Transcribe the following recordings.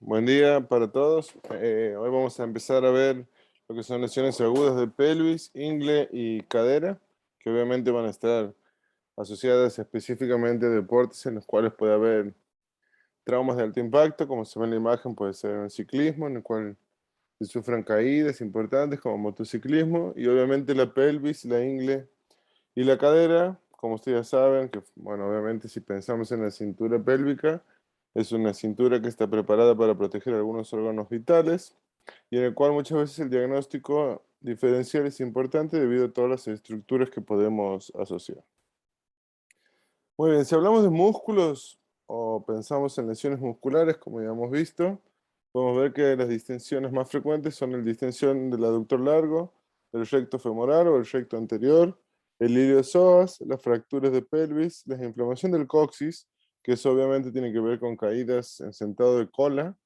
Buen día para todos. Hoy vamos a empezar a ver lo que son lesiones agudas de pelvis, ingle y cadera, que obviamente van a estar asociadas específicamente a deportes en los cuales puede haber traumas de alto impacto, como se ve en la imagen, puede ser en ciclismo, en el cual se sufran caídas importantes como motociclismo, y obviamente la pelvis, la ingle y la cadera, como ustedes ya saben, que bueno, obviamente si pensamos en la cintura pélvica, es una cintura que está preparada para proteger algunos órganos vitales y en el cual muchas veces el diagnóstico diferencial es importante debido a todas las estructuras que podemos asociar. Muy bien, si hablamos de músculos o pensamos en lesiones musculares, como ya hemos visto, podemos ver que las distensiones más frecuentes son la distensión del aductor largo, el recto femoral o el recto anterior, el iliosoas, las fracturas de pelvis, la inflamación del coxis, que eso obviamente tiene que ver con caídas en sentado de cola,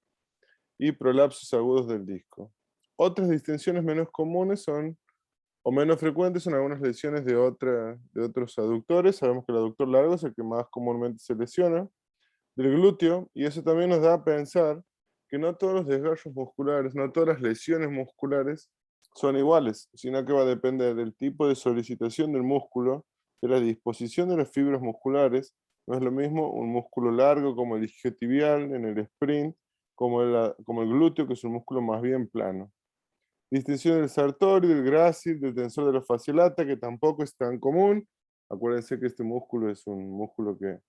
y prolapsos agudos del disco. Otras distensiones menos comunes son o menos frecuentes son algunas lesiones de otros aductores. Sabemos que el aductor largo es el que más comúnmente se lesiona, del glúteo, y eso también nos da a pensar que no todos los desgarros musculares, no todas las lesiones musculares son iguales, sino que va a depender del tipo de solicitación del músculo, de la disposición de las fibras musculares. No es lo mismo un músculo largo como el isquiotibial en el sprint, como el glúteo, que es un músculo más bien plano. Distinción del sartorio, del grácil, del tensor de la fasciolata, que tampoco es tan común. Acuérdense que este músculo es un músculo que,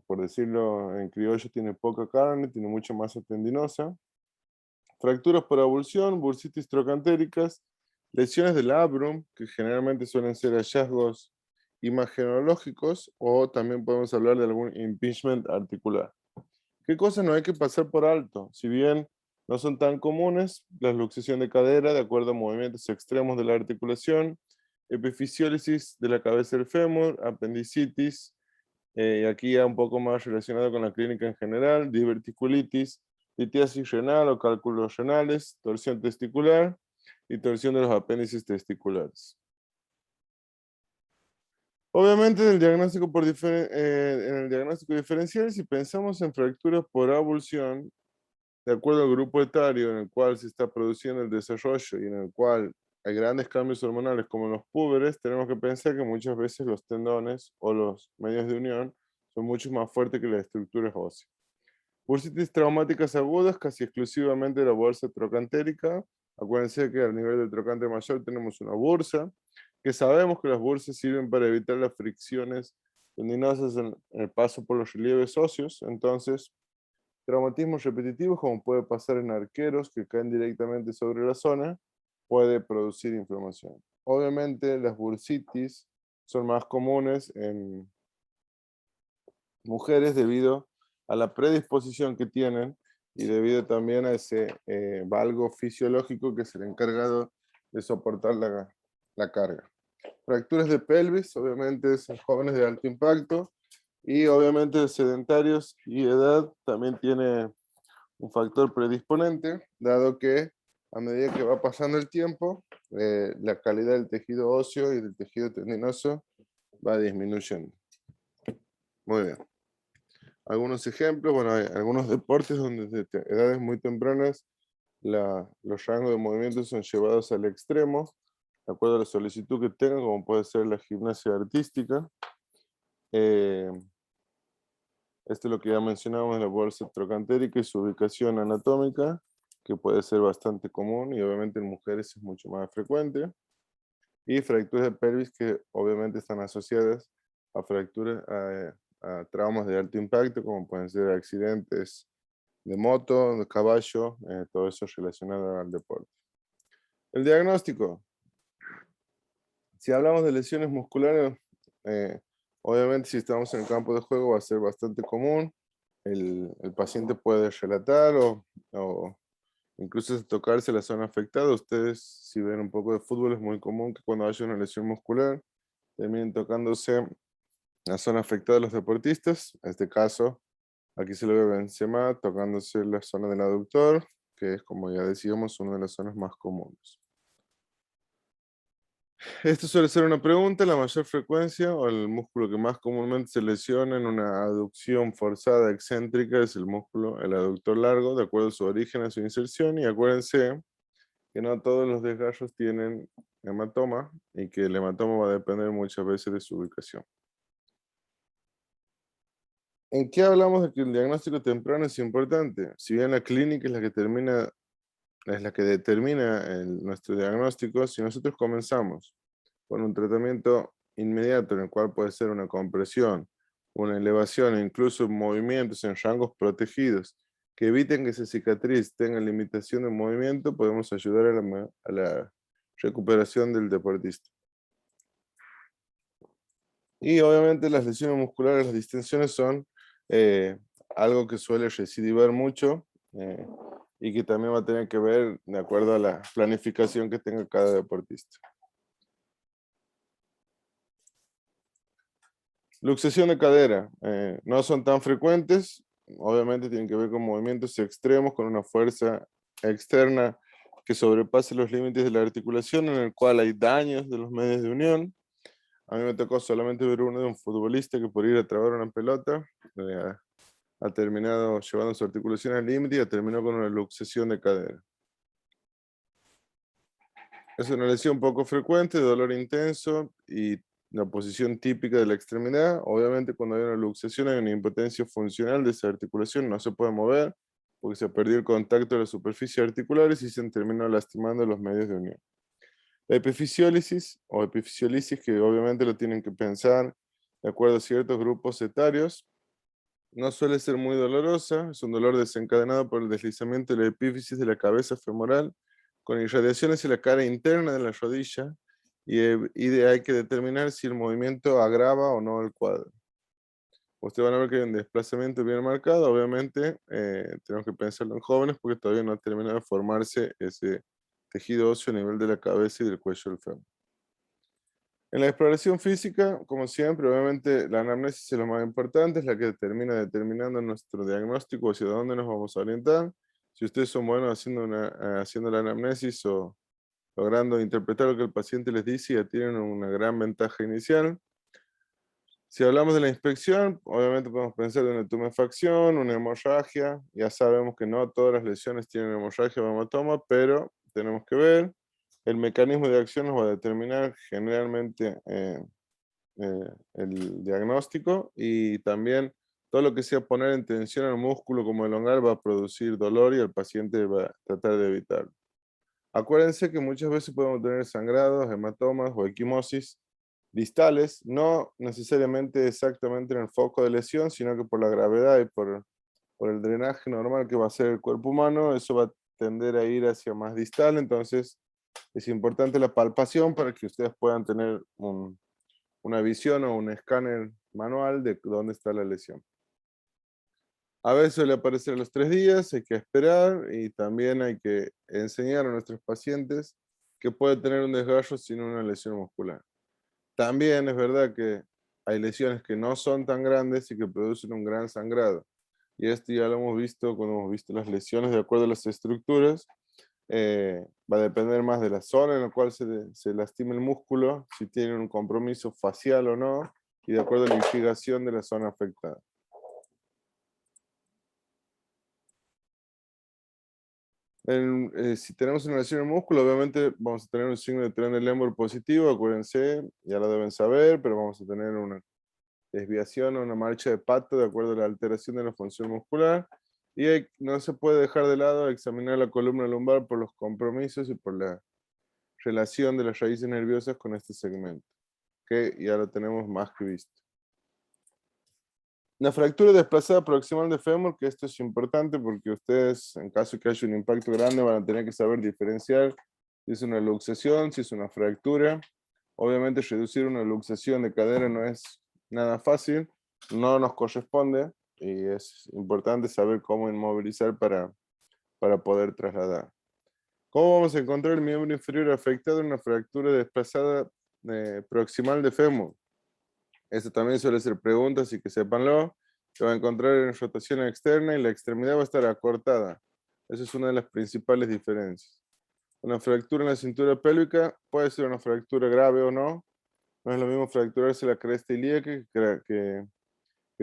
por decirlo en criollo, tiene poca carne, tiene mucha masa tendinosa. Fracturas por avulsión, bursitis trocantéricas, lesiones del labrum, que generalmente suelen ser hallazgos imagenológicos, o también podemos hablar de algún impingement articular. ¿Qué cosas no hay que pasar por alto? Si bien no son tan comunes, la luxación de cadera de acuerdo a movimientos extremos de la articulación, epifisiólisis de la cabeza del fémur, apendicitis, y aquí ya un poco más relacionado con la clínica en general, diverticulitis, litiasis renal o cálculos renales, torsión testicular y torsión de los apéndices testiculares. Obviamente en el diagnóstico diferencial, si pensamos en fracturas por avulsión, de acuerdo al grupo etario en el cual se está produciendo el desarrollo y en el cual hay grandes cambios hormonales como en los púberes, tenemos que pensar que muchas veces los tendones o los medios de unión son mucho más fuertes que las estructuras óseas. Bursitis traumáticas agudas, casi exclusivamente de la bolsa trocantérica. Acuérdense que al nivel del trocante mayor tenemos una bursa, que sabemos que las bursas sirven para evitar las fricciones tendinosas en el paso por los relieves óseos. Entonces, traumatismos repetitivos, como puede pasar en arqueros que caen directamente sobre la zona, puede producir inflamación. Obviamente, las bursitis son más comunes en mujeres debido a la predisposición que tienen y debido también a ese valgo fisiológico que es el encargado de soportar la carga. Fracturas de pelvis, obviamente, son jóvenes de alto impacto y obviamente sedentarios y edad también tiene un factor predisponente, dado que a medida que va pasando el tiempo, la calidad del tejido óseo y del tejido tendinoso va disminuyendo. Muy bien. Algunos ejemplos, bueno, hay algunos deportes donde desde edades muy tempranas los rangos de movimiento son llevados al extremo, de acuerdo a la solicitud que tengan, como puede ser la gimnasia artística. Eh, Esto es lo que ya mencionamos, la bolsa trocantérica y su ubicación anatómica, que puede ser bastante común y obviamente en mujeres es mucho más frecuente. Y fracturas de pelvis que obviamente están asociadas a fracturas, a traumas de alto impacto, como pueden ser accidentes de moto, de caballo, todo eso relacionado al deporte. El diagnóstico. Si hablamos de lesiones musculares, eh, obviamente si estamos en el campo de juego va a ser bastante común. El paciente puede relatar o incluso tocarse la zona afectada. Ustedes, si ven un poco de fútbol, es muy común que cuando haya una lesión muscular terminen tocándose la zona afectada de los deportistas. En este caso, aquí se lo ve a Benzema tocándose la zona del aductor, que es, como ya decíamos, una de las zonas más comunes. Esto suele ser una pregunta, la mayor frecuencia o el músculo que más comúnmente se lesiona en una aducción forzada excéntrica es el músculo, el aductor largo, de acuerdo a su origen, a su inserción, y acuérdense que no todos los desgarros tienen hematoma y que el hematoma va a depender muchas veces de su ubicación. ¿En qué hablamos de que el diagnóstico temprano es importante? Si bien la clínica es la que determina nuestro diagnóstico, si nosotros comenzamos con un tratamiento inmediato en el cual puede ser una compresión, una elevación e incluso movimientos en rangos protegidos que eviten que esa cicatriz tenga limitación de movimiento, podemos ayudar a la recuperación del deportista. Y obviamente las lesiones musculares, las distensiones son eh, algo que suele recidivar mucho eh, y que también va a tener que ver de acuerdo a la planificación que tenga cada deportista. Luxación de cadera, no son tan frecuentes, obviamente tienen que ver con movimientos extremos, con una fuerza externa que sobrepase los límites de la articulación, en el cual hay daños de los medios de unión. A mí me tocó solamente ver uno de un futbolista que por ir a trabar una pelota ha terminado llevando su articulación al límite y ha terminado con una luxación de cadera. Es una lesión poco frecuente, de dolor intenso y la posición típica de la extremidad. Obviamente, cuando hay una luxación hay una impotencia funcional de esa articulación, no se puede mover porque se perdió el contacto de las superficies articulares y se terminó lastimando los medios de unión. La epifisiólisis o epifisiolisis, que obviamente lo tienen que pensar de acuerdo a ciertos grupos etarios, no suele ser muy dolorosa, es un dolor desencadenado por el deslizamiento de la epífisis de la cabeza femoral con irradiación hacia la cara interna de la rodilla hay que determinar si el movimiento agrava o no el cuadro. Ustedes van a ver que hay un desplazamiento bien marcado, obviamente tenemos que pensarlo en jóvenes porque todavía no ha terminado de formarse ese tejido óseo a nivel de la cabeza y del cuello del fémur. En la exploración física, como siempre, obviamente la anamnesis es lo más importante, es la que termina determinando nuestro diagnóstico hacia dónde nos vamos a orientar. Si ustedes son buenos haciendo la anamnesis o logrando interpretar lo que el paciente les dice, ya tienen una gran ventaja inicial. Si hablamos de la inspección, obviamente podemos pensar en una tumefacción, una hemorragia. Ya sabemos que no todas las lesiones tienen hemorragia o hematoma, pero tenemos que ver. El mecanismo de acción nos va a determinar generalmente el diagnóstico y también todo lo que sea poner en tensión al músculo como elongar va a producir dolor y el paciente va a tratar de evitarlo. Acuérdense que muchas veces podemos tener sangrados, hematomas o equimosis distales, no necesariamente exactamente en el foco de lesión, sino que por la gravedad y por el drenaje normal que va a ser el cuerpo humano, eso va a tender a ir hacia más distal, entonces es importante la palpación para que ustedes puedan tener una visión o un escáner manual de dónde está la lesión. A veces suele aparecer a los 3 días, hay que esperar y también hay que enseñar a nuestros pacientes que puede tener un desgarro sin una lesión muscular. También es verdad que hay lesiones que no son tan grandes y que producen un gran sangrado. Y esto ya lo hemos visto cuando hemos visto las lesiones de acuerdo a las estructuras. Va a depender más de la zona en la cual se lastima el músculo, si tiene un compromiso facial o no, y de acuerdo a la instigación de la zona afectada. Si tenemos una lesión en el músculo, obviamente vamos a tener un signo de Trendelenburg positivo, acuérdense, ya lo deben saber, pero vamos a tener una desviación o una marcha de pato de acuerdo a la alteración de la función muscular. Y no se puede dejar de lado examinar la columna lumbar por los compromisos y por la relación de las raíces nerviosas con este segmento, que ya lo tenemos más que visto. La fractura desplazada proximal de fémur, que esto es importante porque ustedes, en caso de que haya un impacto grande, van a tener que saber diferenciar si es una luxación, si es una fractura. Obviamente reducir una luxación de cadera no es nada fácil, no nos corresponde y es importante saber cómo inmovilizar para poder trasladar. ¿Cómo vamos a encontrar el miembro inferior afectado en una fractura desplazada proximal de fémur? Esto también suele ser pregunta, así que sépanlo. Se va a encontrar en rotación externa y la extremidad va a estar acortada. Esa es una de las principales diferencias. Una fractura en la cintura pélvica puede ser una fractura grave o no. No es lo mismo fracturarse la cresta ilíaca que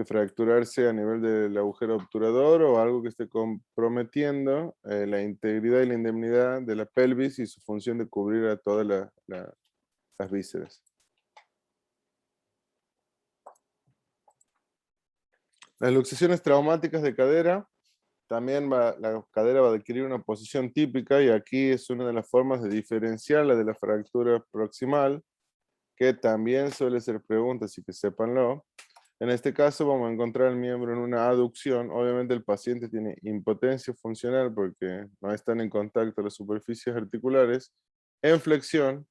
fracturarse a nivel del agujero obturador o algo que esté comprometiendo la integridad y la indemnidad de la pelvis y su función de cubrir a todas las vísceras. Las luxaciones traumáticas de cadera, también la cadera va a adquirir una posición típica y aquí es una de las formas de diferenciarla de la fractura proximal, que también suele ser pregunta, así que sépanlo. En este caso vamos a encontrar el miembro en una aducción. Obviamente el paciente tiene impotencia funcional porque no están en contacto las superficies articulares, en flexión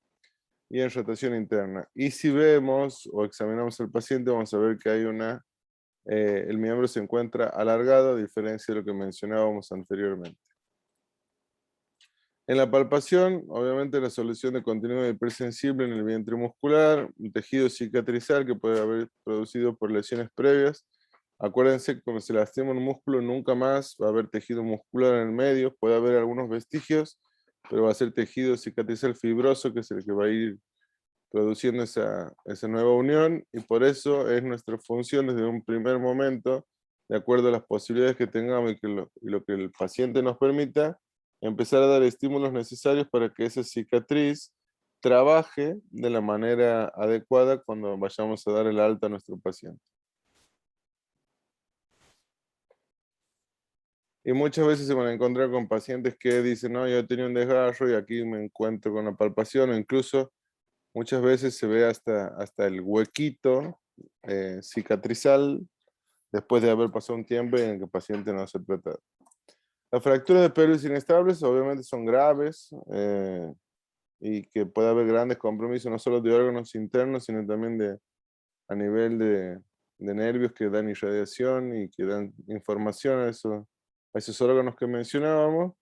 y en rotación interna. Y si vemos o examinamos al paciente, vamos a ver que hay el miembro se encuentra alargado, a diferencia de lo que mencionábamos anteriormente. En la palpación, obviamente la solución de continuidad hipersensible en el vientre muscular, un tejido cicatrizal que puede haber producido por lesiones previas. Acuérdense que cuando se lastima un músculo nunca más va a haber tejido muscular en el medio, puede haber algunos vestigios, pero va a ser tejido cicatrizal fibroso que es el que va a ir produciendo esa nueva unión y por eso es nuestra función desde un primer momento, de acuerdo a las posibilidades que tengamos y lo que el paciente nos permita, empezar a dar estímulos necesarios para que esa cicatriz trabaje de la manera adecuada cuando vayamos a dar el alta a nuestro paciente. Y muchas veces se van a encontrar con pacientes que dicen, no, yo tenía un desgarro y aquí me encuentro con la palpación, o incluso muchas veces se ve hasta el huequito cicatrizal después de haber pasado un tiempo en el que el paciente no se trata. Las fracturas de pelvis inestables obviamente son graves y que puede haber grandes compromisos no solo de órganos internos, sino también a nivel de nervios que dan irradiación y que dan información a esos órganos que mencionábamos.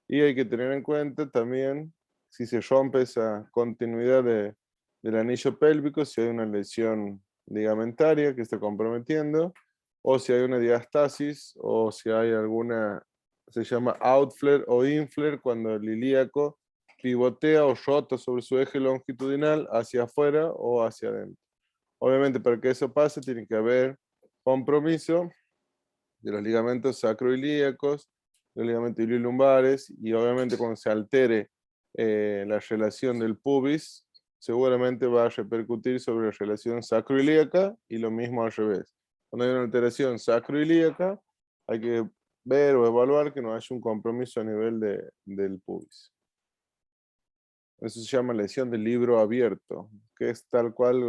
Y hay que tener en cuenta también si se rompe esa continuidad del anillo pélvico, si hay una lesión ligamentaria que está comprometiendo, o si hay una diastasis, o si hay alguna, se llama outflare o inflare, cuando el ilíaco pivotea o rota sobre su eje longitudinal hacia afuera o hacia adentro. Obviamente, para que eso pase, tiene que haber compromiso de los ligamentos sacroilíacos, de los ligamentos iliolumbares, y obviamente cuando se altere la relación del pubis, seguramente va a repercutir sobre la relación sacroilíaca y lo mismo al revés. Cuando hay una alteración sacroilíaca, hay que ver o evaluar que no haya un compromiso a nivel del pubis. Eso se llama lesión del libro abierto, que es tal cual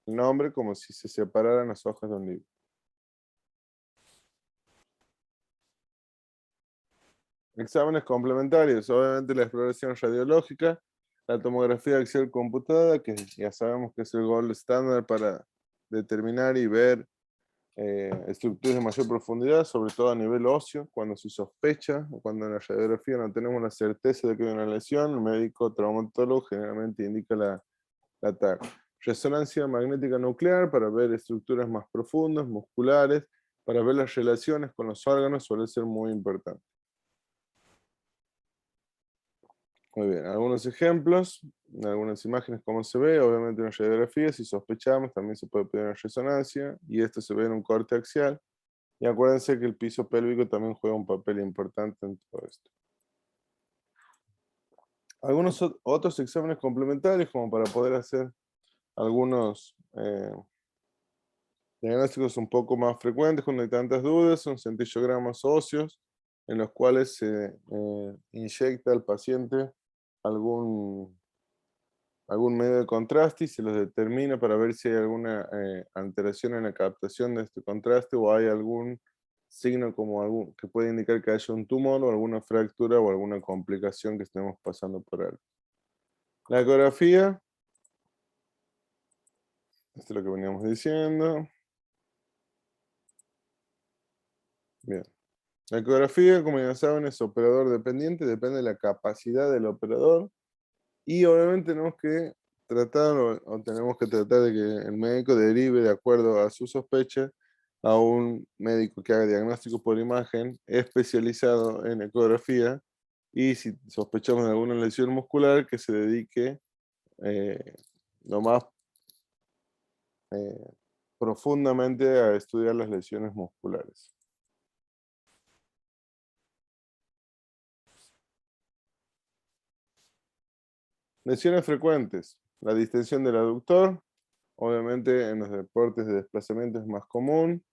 el nombre, como si se separaran las hojas de un libro. Exámenes complementarios, obviamente la exploración radiológica, la tomografía axial computada, que ya sabemos que es el gold estándar para determinar y ver estructuras de mayor profundidad, sobre todo a nivel óseo, cuando se sospecha o cuando en la radiografía no tenemos la certeza de que hay una lesión, el médico traumatólogo generalmente indica la TAC. Resonancia magnética nuclear para ver estructuras más profundas, musculares, para ver las relaciones con los órganos suele ser muy importante. Muy bien, algunos ejemplos, algunas imágenes como se ve, obviamente una radiografía, si sospechamos también se puede pedir una resonancia y esto se ve en un corte axial. Y acuérdense que el piso pélvico también juega un papel importante en todo esto. Algunos otros exámenes complementarios como para poder hacer algunos diagnósticos un poco más frecuentes cuando hay tantas dudas son centillogramas óseos en los cuales se inyecta al paciente algún medio de contraste y se los determina para ver si hay alguna alteración en la captación de este contraste o hay algún signo como que puede indicar que haya un tumor o alguna fractura o alguna complicación que estemos pasando por algo. La ecografía, esto es lo que veníamos diciendo. Bien. La ecografía, como ya saben, es operador dependiente, depende de la capacidad del operador. Y obviamente tenemos que tratar o tenemos que tratar de que el médico derive de acuerdo a su sospecha a un médico que haga diagnóstico por imagen especializado en ecografía y si sospechamos de alguna lesión muscular, que se dedique lo más eh, profundamente a estudiar las lesiones musculares. Lesiones frecuentes. La distensión del aductor, obviamente en los deportes de desplazamiento es más común.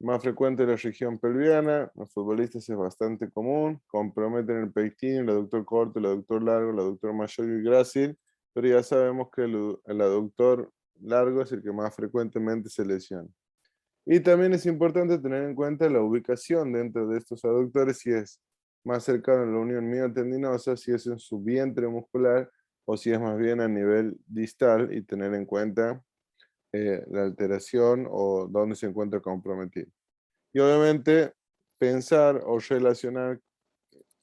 Más frecuente en la región pelviana, los futbolistas es bastante común, comprometen el pectín, el aductor corto, el aductor largo, el aductor mayor y el grácil, pero ya sabemos que el aductor largo es el que más frecuentemente se lesiona. Y también es importante tener en cuenta la ubicación dentro de estos aductores, si es más cercano a la unión miotendinosa, si es en su vientre muscular o si es más bien a nivel distal y tener en cuenta la alteración o dónde se encuentra comprometido. Y obviamente pensar o relacionar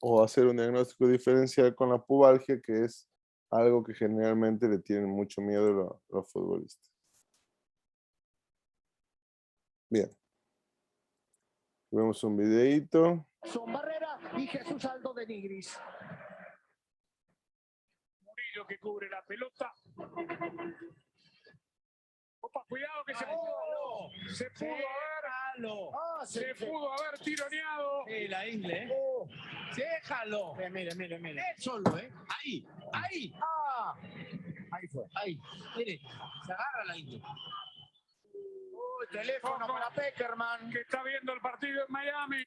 o hacer un diagnóstico diferencial con la pubalgia, que es algo que generalmente le tienen mucho miedo los futbolistas. Bien, vemos un videíto. Son Barrera y Jesús Aldo de Nigris. Murillo que cubre la pelota. Opa, cuidado que se pudo haber. Se pudo haber tironeado. La isla, ¿eh? Déjalo. Mire. Él solo, ¿eh? Ahí. Ahí fue. Ahí. Mire, se agarra la isla. Teléfono Ojo, para Peckerman. que está viendo el partido en Miami.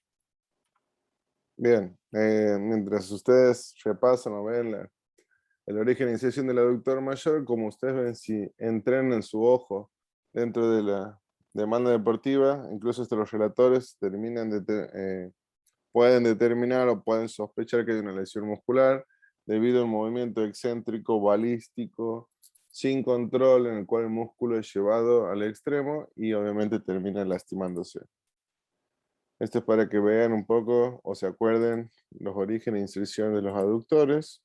Bien, mientras ustedes repasan o ven el origen e iniciación del aductor mayor, como ustedes ven, si entrenan su ojo dentro de la demanda deportiva, incluso hasta los relatores pueden determinar o pueden sospechar que hay una lesión muscular debido al movimiento excéntrico, balístico, sin control, en el cual el músculo es llevado al extremo y obviamente termina lastimándose. Esto es para que vean un poco o se acuerden los orígenes e inserción de los aductores,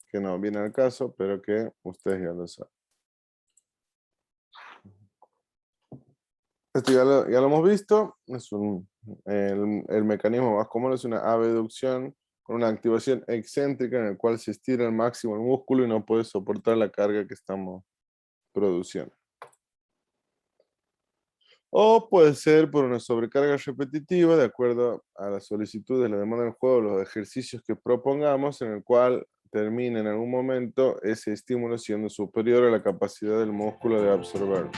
que no viene al caso, pero que ustedes ya lo saben. Esto ya lo hemos visto, es el mecanismo más común es una abducción con una activación excéntrica en el cual se estira al máximo el músculo y no puede soportar la carga que estamos produciendo. O puede ser por una sobrecarga repetitiva de acuerdo a la solicitud de la demanda del juego, los ejercicios que propongamos, en el cual termina en algún momento ese estímulo siendo superior a la capacidad del músculo de absorberlo.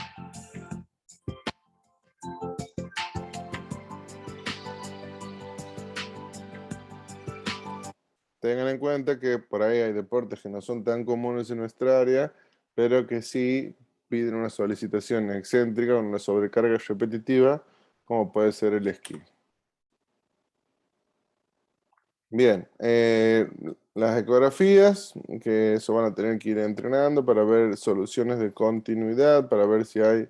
Tengan en cuenta que por ahí hay deportes que no son tan comunes en nuestra área, pero que sí piden una solicitación excéntrica, una sobrecarga repetitiva, como puede ser el esquí. Bien, las ecografías, que eso van a tener que ir entrenando para ver soluciones de continuidad, para ver si hay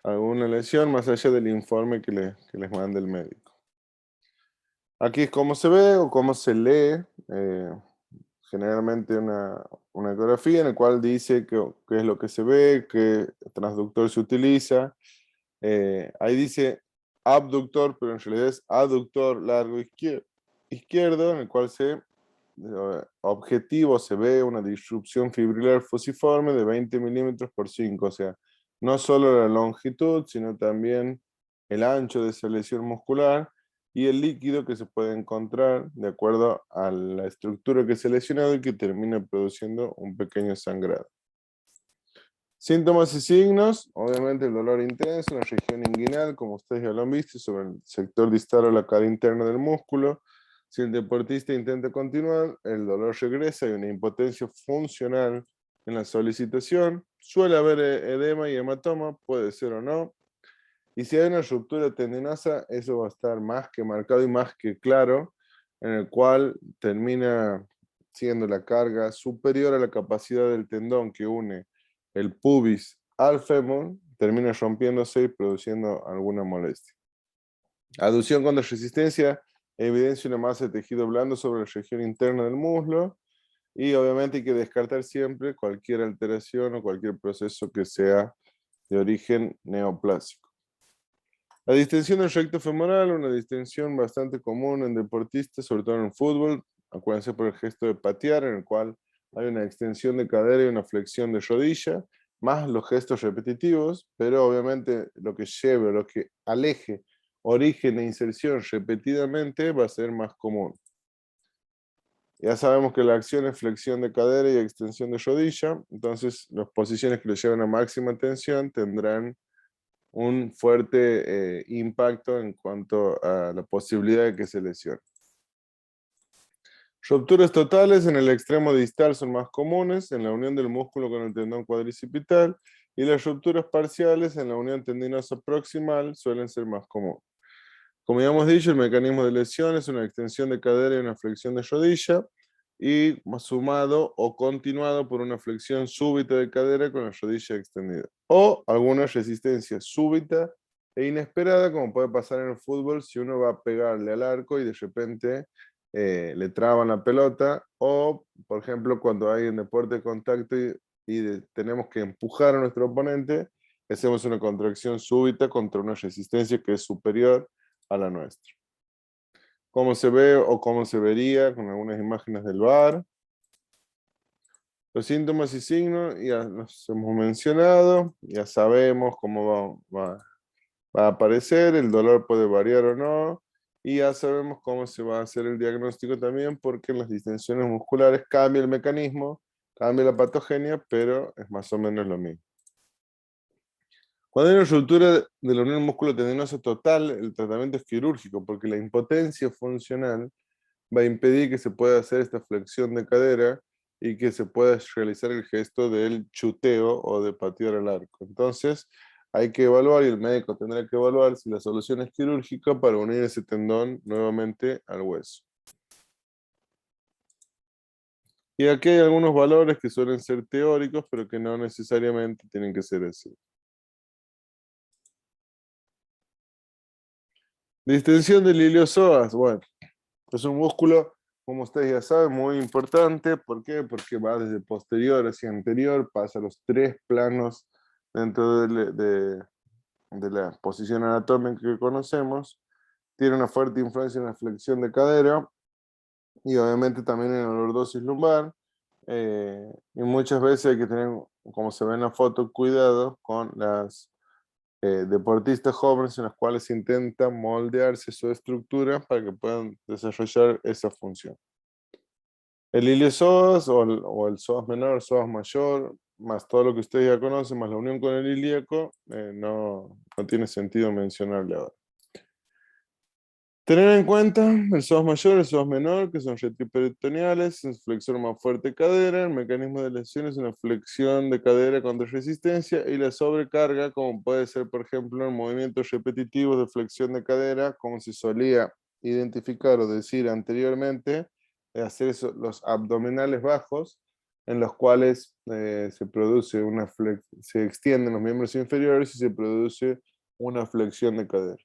alguna lesión más allá del informe que les mande el médico. Aquí es cómo se ve o cómo se lee, generalmente una ecografía en la cual dice qué es lo que se ve, qué transductor se utiliza. Ahí dice abductor, pero en realidad es aductor largo izquierdo, en el cual objetivo se ve una disrupción fibrilar fusiforme de 20 milímetros por 5, o sea, no solo la longitud, sino también el ancho de esa lesión muscular y el líquido que se puede encontrar de acuerdo a la estructura que se ha lesionado y que termina produciendo un pequeño sangrado. Síntomas y signos, obviamente el dolor intenso en la región inguinal, como ustedes ya lo han visto, sobre el sector distal o la cara interna del músculo. Si el deportista intenta continuar, el dolor regresa y una impotencia funcional en la solicitación. Suele haber edema y hematoma, puede ser o no. Y si hay una ruptura tendinosa, eso va a estar más que marcado y más que claro, en el cual termina siendo la carga superior a la capacidad del tendón que une el pubis al fémur, termina rompiéndose y produciendo alguna molestia. Aducción contra resistencia evidencia una masa de tejido blando sobre la región interna del muslo y obviamente hay que descartar siempre cualquier alteración o cualquier proceso que sea de origen neoplásico. La distensión del recto femoral, una distensión bastante común en deportistas, sobre todo en el fútbol, acuérdense por el gesto de patear, en el cual hay una extensión de cadera y una flexión de rodilla, más los gestos repetitivos, pero obviamente lo que lleve, lo que aleje origen e inserción repetidamente va a ser más común. Ya sabemos que la acción es flexión de cadera y extensión de rodilla, entonces las posiciones que le llevan a máxima tensión tendrán un fuerte impacto en cuanto a la posibilidad de que se lesione. Rupturas totales en el extremo distal son más comunes en la unión del músculo con el tendón cuadricipital, y las rupturas parciales en la unión tendinosa proximal suelen ser más comunes. Como ya hemos dicho, el mecanismo de lesión es una extensión de cadera y una flexión de rodilla, y sumado o continuado por una flexión súbita de cadera con la rodilla extendida, o alguna resistencia súbita e inesperada, como puede pasar en el fútbol si uno va a pegarle al arco y de repente le traban la pelota, o por ejemplo cuando hay un deporte de contacto y tenemos que empujar a nuestro oponente, hacemos una contracción súbita contra una resistencia que es superior a la nuestra. ¿Cómo se ve o cómo se vería con algunas imágenes del VAR? Los síntomas y signos ya los hemos mencionado, ya sabemos cómo va a aparecer, el dolor puede variar o no, y ya sabemos cómo se va a hacer el diagnóstico también, porque en las distensiones musculares cambia el mecanismo, cambia la patogenia, pero es más o menos lo mismo. Cuando hay una ruptura de la unión músculo-tendinosa total, el tratamiento es quirúrgico, porque la impotencia funcional va a impedir que se pueda hacer esta flexión de cadera y que se pueda realizar el gesto del chuteo o de patear al arco. Entonces, hay que evaluar, y el médico tendrá que evaluar si la solución es quirúrgica para unir ese tendón nuevamente al hueso. Y aquí hay algunos valores que suelen ser teóricos, pero que no necesariamente tienen que ser así. Distensión del iliosoas. Bueno, es un músculo, como ustedes ya saben, muy importante. ¿Por qué? Porque va desde posterior hacia anterior, pasa los 3 planos dentro de la posición anatómica que conocemos. Tiene una fuerte influencia en la flexión de cadera y obviamente también en la lordosis lumbar. Y muchas veces hay que tener, como se ve en la foto, cuidado con las deportistas jóvenes en las cuales se intenta moldearse su estructura para que puedan desarrollar esa función. El iliosoas o el psoas menor, psoas mayor, más todo lo que ustedes ya conocen, más la unión con el ilíaco, no tiene sentido mencionarle ahora. Tener en cuenta el psoas mayor y el psoas menor, que son retroperitoneales, en su flexor más fuerte cadera, el mecanismo de lesión es una flexión de cadera contra resistencia, y la sobrecarga, como puede ser, por ejemplo, en movimientos repetitivos de flexión de cadera, como se solía identificar o decir anteriormente, hacer los abdominales bajos, en los cuales se produce se extienden los miembros inferiores y se produce una flexión de cadera.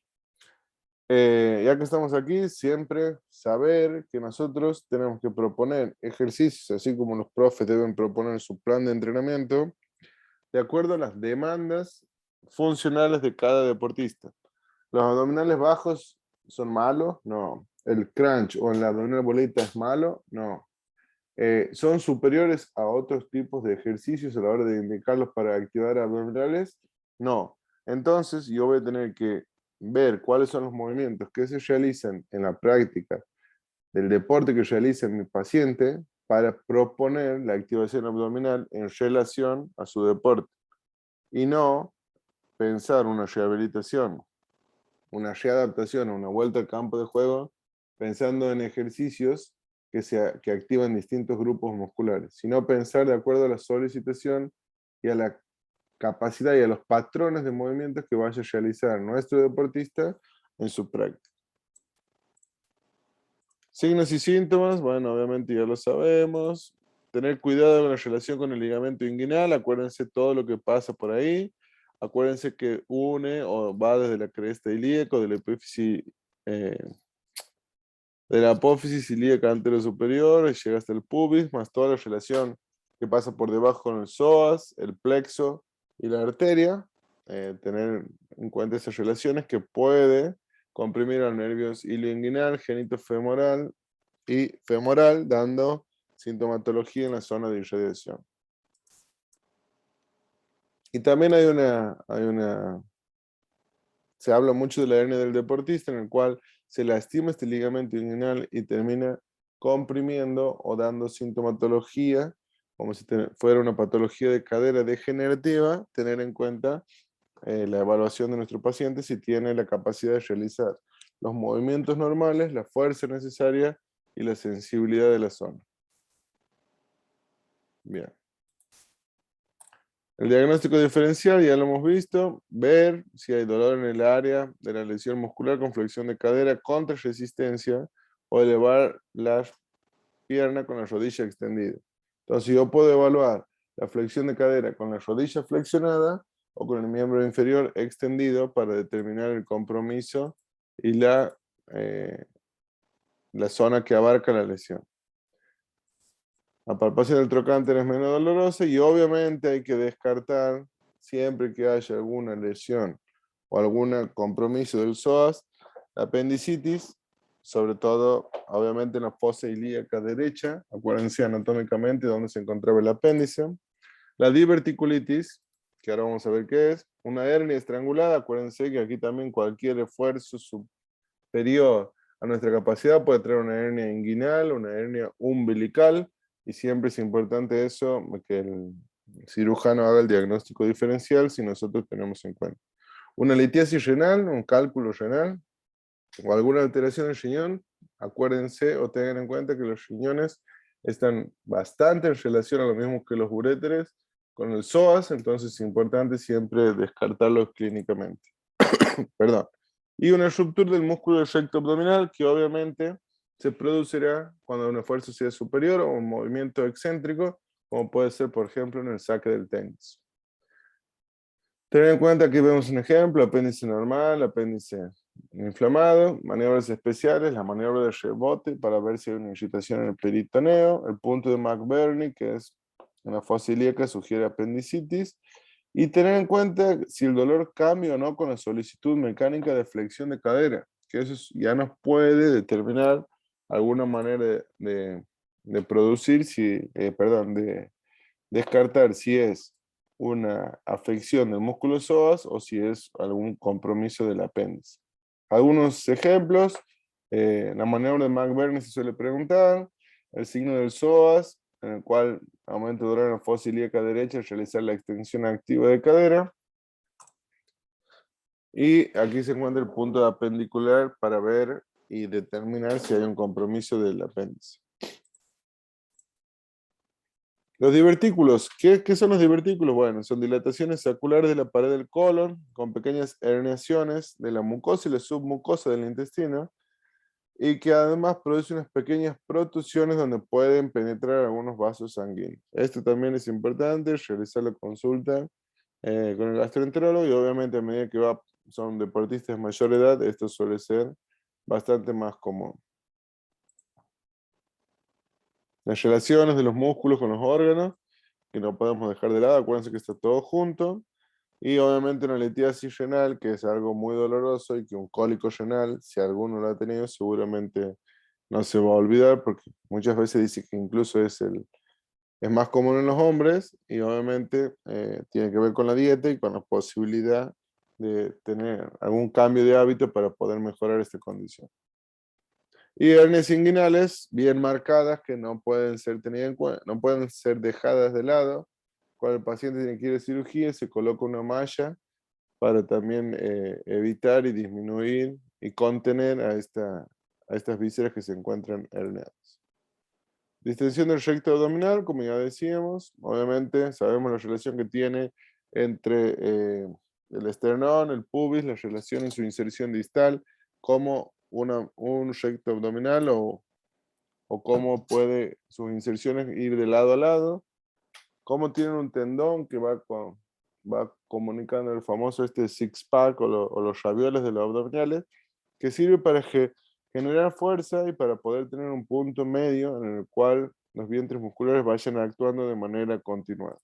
Ya que estamos aquí, siempre saber que nosotros tenemos que proponer ejercicios, así como los profes deben proponer su plan de entrenamiento, de acuerdo a las demandas funcionales de cada deportista. ¿Los abdominales bajos son malos? No. ¿El crunch o el abdominal bolita es malo? No. ¿Son superiores a otros tipos de ejercicios a la hora de indicarlos para activar abdominales? No. Entonces yo voy a tener que ver cuáles son los movimientos que se realizan en la práctica del deporte que realiza mi paciente para proponer la activación abdominal en relación a su deporte, y no pensar una rehabilitación, una readaptación, una vuelta al campo de juego pensando en ejercicios que activan distintos grupos musculares, sino pensar de acuerdo a la solicitación y a la capacidad y a los patrones de movimientos que vaya a realizar nuestro deportista en su práctica. Signos y síntomas, bueno, obviamente ya lo sabemos. Tener cuidado con la relación con el ligamento inguinal, acuérdense todo lo que pasa por ahí. Acuérdense que une o va desde la cresta ilíaca, de la apófisis ilíaca anterosuperior, y llega hasta el pubis, más toda la relación que pasa por debajo con el psoas, el plexo y la arteria. Tener en cuenta esas relaciones que puede comprimir al nervios ilioinguinal, genitofemoral y femoral, dando sintomatología en la zona de irradiación. Y también se habla mucho de la hernia del deportista, en el cual se lastima este ligamento inguinal y termina comprimiendo o dando sintomatología, como si fuera una patología de cadera degenerativa, tener en cuenta la evaluación de nuestro paciente si tiene la capacidad de realizar los movimientos normales, la fuerza necesaria y la sensibilidad de la zona. Bien. El diagnóstico diferencial ya lo hemos visto, ver si hay dolor en el área de la lesión muscular con flexión de cadera contra resistencia o elevar la pierna con la rodilla extendida. Entonces yo puedo evaluar la flexión de cadera con la rodilla flexionada o con el miembro inferior extendido para determinar el compromiso y la zona que abarca la lesión. La palpación del trocánter es menos dolorosa y obviamente hay que descartar siempre que haya alguna lesión o algún compromiso del psoas, la apendicitis, sobre todo obviamente en la fosa ilíaca derecha, acuérdense anatómicamente dónde se encontraba el apéndice, la diverticulitis, que ahora vamos a ver qué es, una hernia estrangulada, acuérdense que aquí también cualquier esfuerzo superior a nuestra capacidad puede traer una hernia inguinal, una hernia umbilical, y siempre es importante eso, que el cirujano haga el diagnóstico diferencial si nosotros tenemos en cuenta. Una litiasis renal, un cálculo renal, o alguna alteración del riñón, acuérdense o tengan en cuenta que los riñones están bastante en relación a lo mismo que los uréteres con el psoas, entonces es importante siempre descartarlos clínicamente. Perdón. Y una ruptura del músculo del recto abdominal que obviamente se producirá cuando un esfuerzo sea superior o un movimiento excéntrico, como puede ser, por ejemplo, en el saque del tenis. Tener en cuenta que vemos un ejemplo, apéndice normal, apéndice inflamado, maniobras especiales, la maniobra de rebote para ver si hay una irritación en el peritoneo, el punto de McBurney, que es una fosa ilíaca, sugiere apendicitis, y tener en cuenta si el dolor cambia o no con la solicitud mecánica de flexión de cadera, que eso ya nos puede determinar alguna manera de producir, de descartar si es una afección del músculo psoas o si es algún compromiso del apéndice. Algunos ejemplos, la maniobra de McBurney se suele preguntar, el signo del psoas, en el cual aumenta el dolor en la fosa ilíaca derecha al realizar la extensión activa de cadera. Y aquí se encuentra el punto apendicular para ver y determinar si hay un compromiso del apéndice. Los divertículos. ¿Qué son los divertículos? Bueno, son dilataciones saculares de la pared del colon con pequeñas herniaciones de la mucosa y la submucosa del intestino y que además producen unas pequeñas protusiones donde pueden penetrar algunos vasos sanguíneos. Esto también es importante, realizar la consulta con el gastroenterólogo y obviamente a medida que son deportistas de mayor edad, esto suele ser bastante más común. Las relaciones de los músculos con los órganos, que no podemos dejar de lado, acuérdense que está todo junto. Y obviamente una litiasis renal, que es algo muy doloroso y que un cólico renal, si alguno lo ha tenido, seguramente no se va a olvidar, porque muchas veces dice que incluso es más común en los hombres y obviamente tiene que ver con la dieta y con la posibilidad de tener algún cambio de hábito para poder mejorar esta condición. Y hernias inguinales bien marcadas que no pueden ser tenidas en cuenta, no pueden ser dejadas de lado. Cuando el paciente tiene que ir a cirugía, se coloca una malla para también evitar y disminuir y contener a estas vísceras que se encuentran herniadas. Distensión del recto abdominal, como ya decíamos, obviamente sabemos la relación que tiene entre el esternón, el pubis, la relación en su inserción distal, como un recto abdominal o cómo puede sus inserciones ir de lado a lado, cómo tiene un tendón que va comunicando el famoso six-pack o los ravioles de los abdominales, que sirve para generar fuerza y para poder tener un punto medio en el cual los vientres musculares vayan actuando de manera continuada.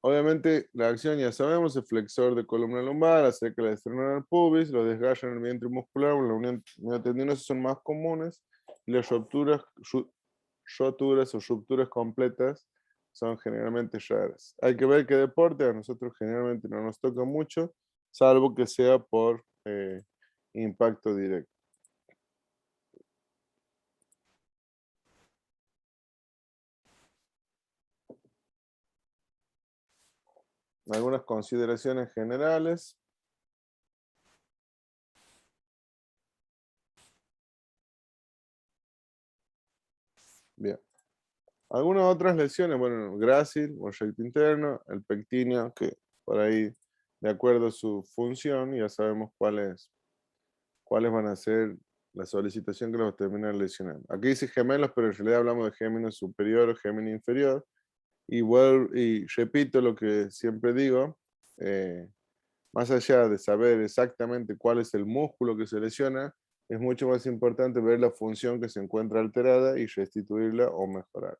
obviamente la acción ya sabemos, el flexor de columna lumbar acerca de la esternal pubis, los desgarros en el vientre muscular o la unión tendinosa son más comunes, y las roturas o rupturas completas son generalmente raras. Hay que ver qué deporte a nosotros generalmente no nos toca mucho, salvo que sea por impacto directo. Algunas consideraciones generales. Bien. Algunas otras lesiones, bueno, grácil o recto interno, el pectíneo, que por ahí, de acuerdo a su función, ya sabemos cuáles van a ser la solicitación que los termina lesionando. Aquí dice gemelos, pero en realidad hablamos de gémino superior o gémino inferior. Y repito lo que siempre digo, más allá de saber exactamente cuál es el músculo que se lesiona, es mucho más importante ver la función que se encuentra alterada y restituirla o mejorar.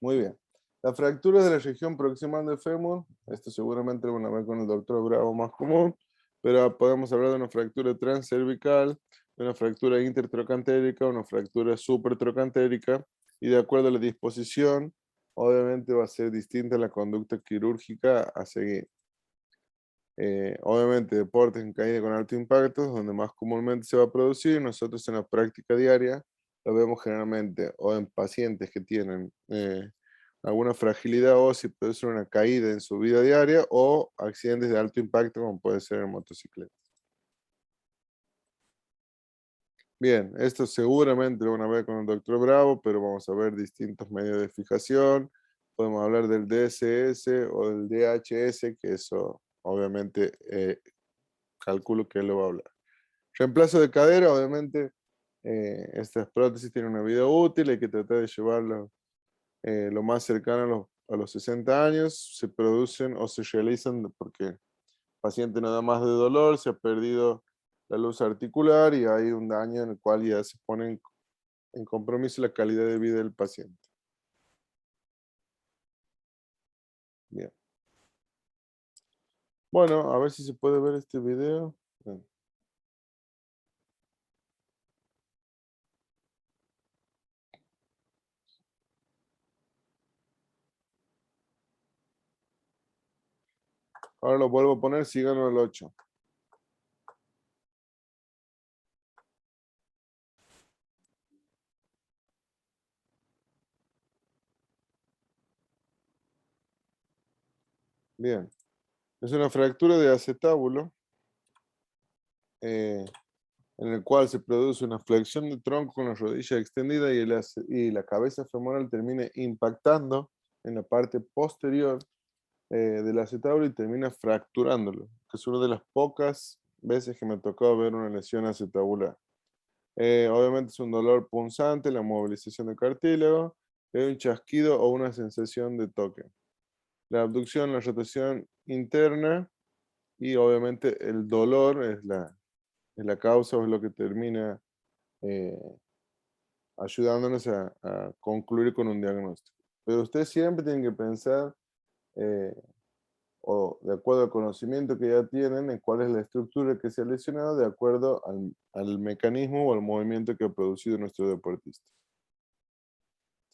Muy bien. Las fracturas de la región proximal del fémur, esto seguramente lo van a ver con el doctor Bravo más común, pero podemos hablar de una fractura transcervical, de una fractura intertrocantérica, una fractura supratrocantérica, y de acuerdo a la disposición, obviamente va a ser distinta la conducta quirúrgica a seguir. Obviamente, deportes en caída con alto impacto, donde más comúnmente se va a producir, nosotros en la práctica diaria lo vemos generalmente o en pacientes que tienen alguna fragilidad ósea, puede ser una caída en su vida diaria, o accidentes de alto impacto, como puede ser en motocicleta. Bien, esto seguramente lo van a ver con el doctor Bravo, pero vamos a ver distintos medios de fijación. Podemos hablar del DSS o del DHS, que eso obviamente calculo que él lo va a hablar. Reemplazo de cadera, obviamente, estas prótesis tienen una vida útil, hay que tratar de llevarlo lo más cercano a los 60 años. Se producen o se realizan porque el paciente no da más de dolor, se ha perdido la luz articular y hay un daño en el cual ya se pone en compromiso la calidad de vida del paciente. Bien. Bueno, a ver si se puede ver este video. Bien. Ahora lo vuelvo a poner, síganlo al 8. Bien. Es una fractura de acetábulo en el cual se produce una flexión de tronco con la rodilla extendida y la cabeza femoral termina impactando en la parte posterior del acetábulo y termina fracturándolo, que es una de las pocas veces que me tocó ver una lesión acetabular. Obviamente es un dolor punzante, la movilización del cartílago, hay un chasquido o una sensación de toque. La abducción, la rotación interna y obviamente el dolor es la causa o es lo que termina eh, ayudándonos a concluir con un diagnóstico. Pero ustedes siempre tienen que pensar, eh, o de acuerdo al conocimiento que ya tienen, en cuál es la estructura que se ha lesionado, de acuerdo al mecanismo o al movimiento que ha producido nuestro deportista.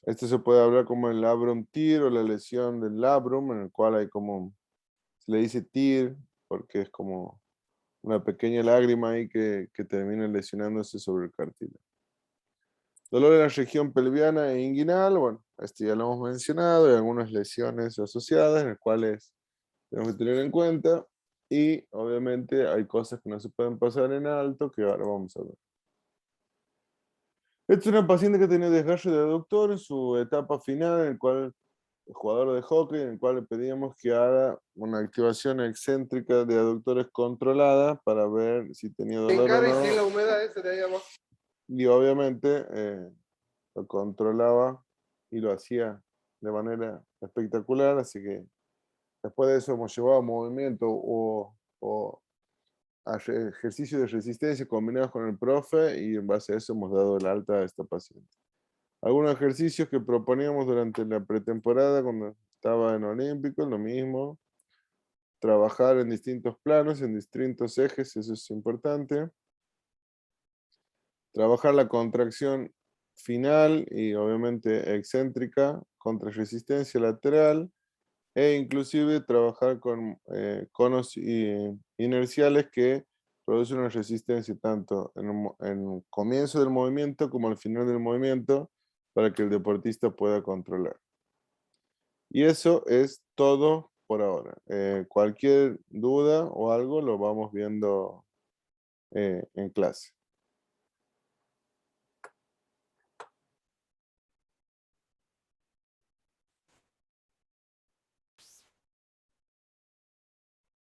Esto se puede hablar como el labrum tear o la lesión del labrum, en el cual hay como, se le dice tear, porque es como una pequeña lágrima ahí que termina lesionándose sobre el cartílago. Dolor en la región pelviana e inguinal, bueno, esto ya lo hemos mencionado, hay algunas lesiones asociadas en las cuales tenemos que tener en cuenta, y obviamente hay cosas que no se pueden pasar en alto, que ahora vamos a ver. Esta es una paciente que tenía desgarre de aductor en su etapa final, en el cual el jugador de hockey, en el cual le pedíamos que haga una activación excéntrica de aductores controlada para ver si tenía dolor o no. La humedad esa de ahí abajo. Y obviamente lo controlaba y lo hacía de manera espectacular, así que después de eso hemos llevado movimiento o ejercicio de resistencia combinados con el profe, y en base a eso hemos dado el alta a esta paciente. Algunos ejercicios que proponíamos durante la pretemporada cuando estaba en Olímpico, lo mismo. Trabajar en distintos planos, en distintos ejes, eso es importante. Trabajar la contracción final y obviamente excéntrica contra resistencia lateral e inclusive trabajar con conos inerciales que producen una resistencia tanto en el comienzo del movimiento como al final del movimiento para que el deportista pueda controlar. Y eso es todo por ahora. Cualquier duda o algo lo vamos viendo en clase.